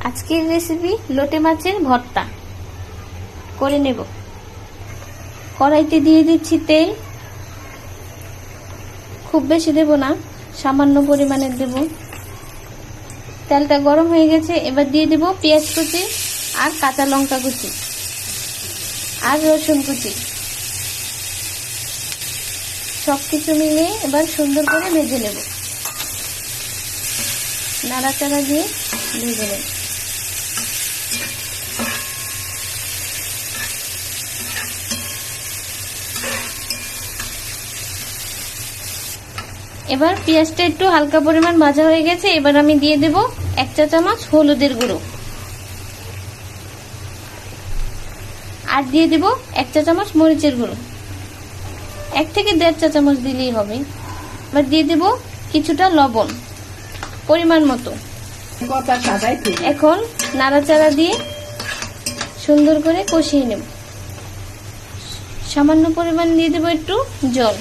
আজকের রেসিপি লোটে মাছের ভর্তা করে নেব। কড়াইতে দিয়ে দিচ্ছি তেল, খুব বেশি দেব না, সামান্য পরিমাণে দেব। তেলটা গরম হয়ে গেছে, এবার দিয়ে দেব পেঁয়াজ কুচি আর কাঁচা লঙ্কা কুচি আর রসুন কুচি। সবকিছু মিলে এবার সুন্দর করে ভেজে নেব, নাড়াচাড়া দিয়ে ভেজে নেব। এবার পেঁয়াজটা একটু হালকা পরিমাণ ভাজা হয়ে গেছে, এবার আমি দিয়ে দেব 1 চা চামচ হলুদের গুঁড়ো আর দিয়ে দেব 1 চা চামচ মরিচের গুঁড়ো। 1 থেকে 1.5 চা চামচ দিলেই হবে। এবার দিয়ে দেব কিছুটা লবণ পরিমাণ মতো। এখন নাড়াচাড়া দিয়ে সুন্দর করে কষিয়ে নেব। সামান্য পরিমাণ দিয়ে দেব একটু জল।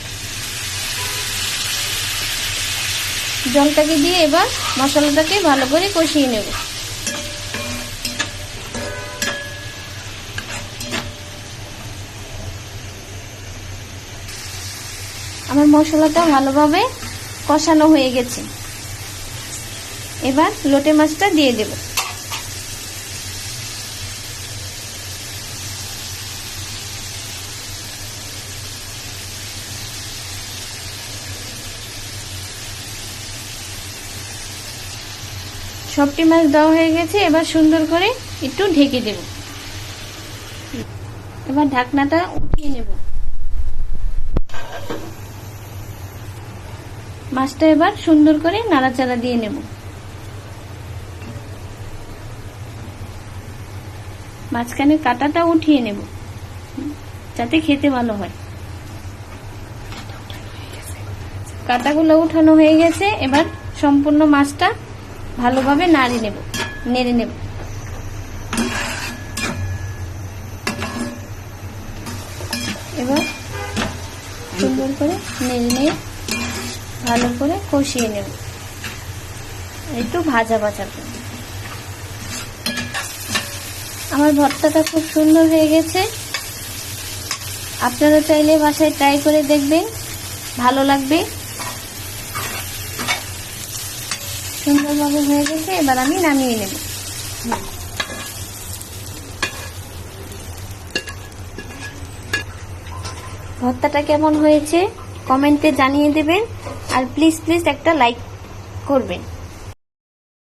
জলটাকে দিয়ে এবার মশলাটাকে ভালো করে কষিয়ে নেব। আমার মশলাটা ভালোভাবে কষানো হয়ে গেছে, এবার লোটে মাছটা দিয়ে দেব। সবটি মাছ দেওয়া হয়ে গেছে, এবার সুন্দর করে একটু ঢেকে দেব। এবার ঢাকনাটা উঠিয়ে নেব। মাছটা এবার সুন্দর করে নাড়াচাড়া দিয়ে নেব। মাঝখানে কাঁটাটা উঠিয়ে নেব যাতে খেতে ভালো হয়। কাঁটাগুলো উঠানো হয়ে গেছে, এবার সম্পূর্ণ মাছটা ভালোভাবে নেড়ে নেব। এবার সুন্দর করে নেড়ে ভালো করে কষিয়ে নেব, একটু ভাজা ভাজা করে। আমার ভর্তাটা খুব সুন্দর হয়ে গেছে। আপনারা চাইলে বাসায় ট্রাই করে দেখবেন, ভালো লাগবে। সুন্দরভাবে হয়ে গেছে, এবার আমি নামিয়ে নেব। ভর্তাটা কেমন হয়েছে কমেন্টে জানিয়ে দেবেন, আর প্লিজ একটা লাইক করবেন।